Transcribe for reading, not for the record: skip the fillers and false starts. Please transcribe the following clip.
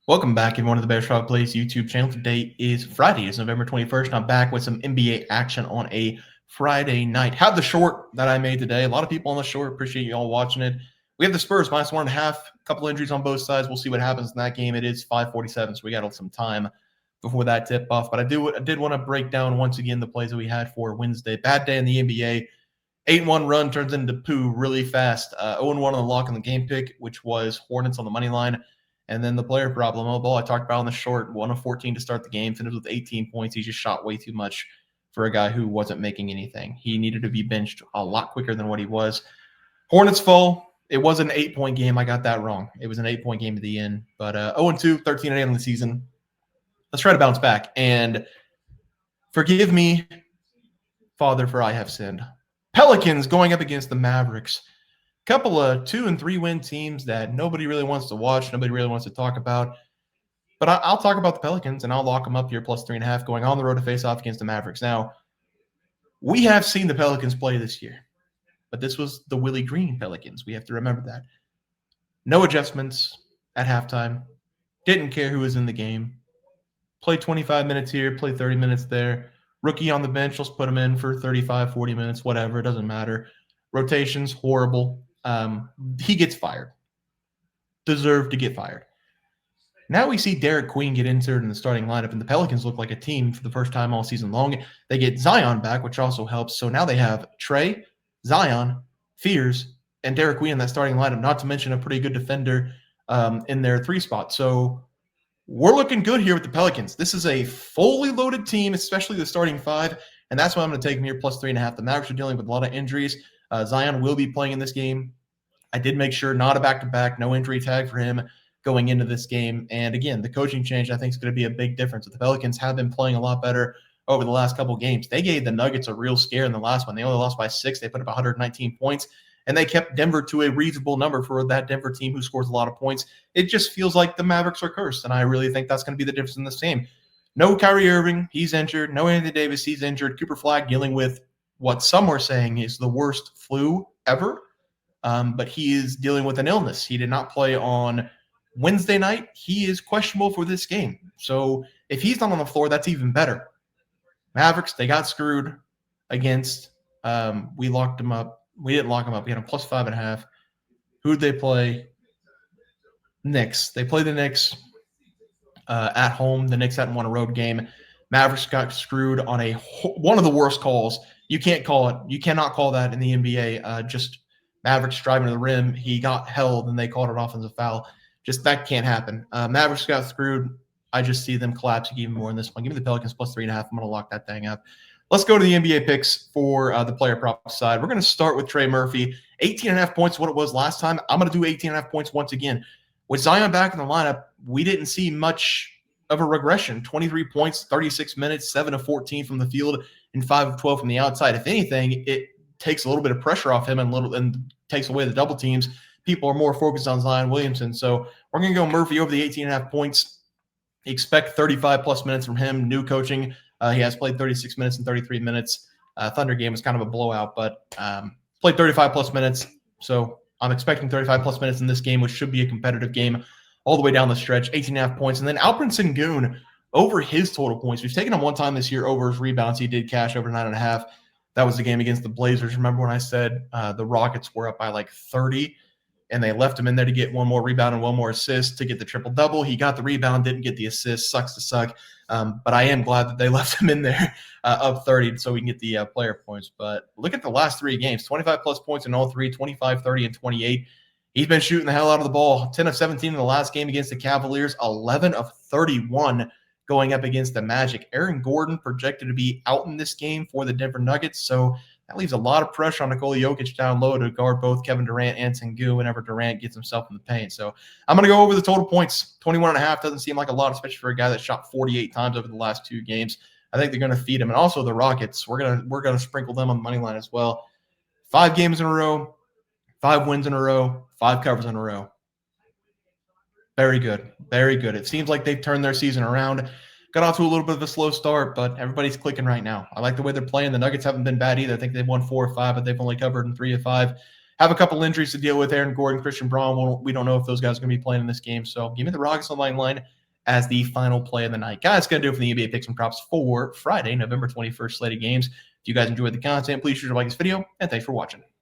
Welcome back, everyone, to the Bears Frog Plays YouTube channel. Today is Friday. It's November 21st, and I'm back with some NBA action on a Friday night. Have the short that I made today. A lot of people on the short. Appreciate you all watching it. We have the Spurs -1.5. A couple injuries on both sides. We'll see what happens in that game. It is 5:47, so we got some time before that tip off. But I did want to break down once again the plays that we had for Wednesday. Bad day in the NBA. 8-1 run turns into poo really fast. 0-1 on the lock on the game pick, which was Hornets on the money line. And then the player problem, I talked about on the short, 1 of 14 to start the game, finished with 18 points. He just shot way too much for a guy who wasn't making anything. He needed to be benched a lot quicker than what he was. Hornets fall. It was an 8-point game. I got that wrong. It was an 8-point game at the end. But 0-2, 13-8 on the season. Let's try to bounce back. And forgive me, Father, for I have sinned. Pelicans going up against the Mavericks. Couple of 2- and 3-win teams that nobody really wants to watch, nobody really wants to talk about. But I'll talk about the Pelicans, and I'll lock them up here +3.5 going on the road to face off against the Mavericks. Now, we have seen the Pelicans play this year, but this was the Willie Green Pelicans. We have to remember that. No adjustments at halftime. Didn't care who was in the game. Played 25 minutes here, played 30 minutes there. Rookie on the bench, let's put him in for 35, 40 minutes, whatever. It doesn't matter. Rotations, horrible. He gets fired. Deserved to get fired. Now we see Derek Queen get inserted in the starting lineup, and the Pelicans look like a team for the first time all season long. They get Zion back, which also helps. So now they have Trey, Zion, Fears, and Derek Queen in that starting lineup, not to mention a pretty good defender in their 3 spot. So we're looking good here with the Pelicans. This is a fully loaded team, especially the starting 5, and that's why I'm going to take them here +3.5. The Mavericks are dealing with a lot of injuries. Zion will be playing in this game. I did make sure not a back-to-back, no injury tag for him going into this game. And again, the coaching change I think is going to be a big difference. The Pelicans have been playing a lot better over the last couple games. They gave the Nuggets a real scare in the last one. They only lost by 6. They put up 119 points, and they kept Denver to a reasonable number for that Denver team who scores a lot of points. It just feels like the Mavericks are cursed, and I really think that's going to be the difference in this game. No Kyrie Irving, he's injured. No Anthony Davis, he's injured. Cooper Flag dealing with what some are saying is the worst flu ever, but he is dealing with an illness. He did not play on Wednesday night. He is questionable for this game. So if he's not on the floor, that's even better. Mavericks, they got screwed against. We locked him up. We didn't lock him up. We had him +5.5. Who'd they play? Knicks. They play the Knicks at home. The Knicks hadn't won a road game. Mavericks got screwed on one of the worst calls. You can't call it. You cannot call that in the NBA. Just Mavericks driving to the rim. He got held, and they called it offensive foul. Just that can't happen. Mavericks got screwed. I just see them collapsing even more in this one. Give me the Pelicans +3.5. I'm going to lock that thing up. Let's go to the NBA picks for the player prop side. We're going to start with Trey Murphy. 18.5 points, what it was last time. I'm going to do 18.5 points once again. With Zion back in the lineup, we didn't see much of a regression. 23 points, 36 minutes, 7 of 14 from the field, and 5 of 12 from the outside. If anything, it takes a little bit of pressure off him and takes away the double teams. People are more focused on Zion Williamson. So we're going to go Murphy over the 18.5 points. Expect 35+ minutes from him. New coaching. He has played 36 minutes and 33 minutes. Thunder game was kind of a blowout, but played 35+ minutes. So I'm expecting 35+ minutes in this game, which should be a competitive game all the way down the stretch. 18.5 points. And then Alperen Sengun over his total points. We've taken him one time this year over his rebounds. He did cash over 9.5. That was the game against the Blazers. Remember when I said the Rockets were up by like 30? And they left him in there to get one more rebound and one more assist to get the triple-double. He got the rebound, didn't get the assist. Sucks to suck. But I am glad that they left him in there of 30 so we can get the player points. But look at the last 3 games, 25+ points in all 3, 25, 30, and 28. He's been shooting the hell out of the ball. 10 of 17 in the last game against the Cavaliers, 11 of 31 going up against the Magic. Aaron Gordon projected to be out in this game for the Denver Nuggets, so that leaves a lot of pressure on Nikola Jokic down low to guard both Kevin Durant and Sengun whenever Durant gets himself in the paint. So I'm going to go over the total points. 21.5 doesn't seem like a lot, especially for a guy that shot 48 times over the last 2 games. I think they're going to feed him. And also the Rockets, we're gonna sprinkle them on the money line as well. 5 games in a row, 5 wins in a row, 5 covers in a row. Very good. Very good. It seems like they've turned their season around. Got off to a little bit of a slow start, but everybody's clicking right now. I like the way they're playing. The Nuggets haven't been bad either. I think they've won 4 or 5, but they've only covered in 3 of 5. have a couple injuries to deal with. Aaron Gordon, Christian Braun. We don't know if those guys are going to be playing in this game. So give me the Rockets on the line as the final play of the night. Guys, going to do it for the NBA picks and props for Friday, November 21st slated games. If you guys enjoyed the content, please be sure to like this video, and thanks for watching.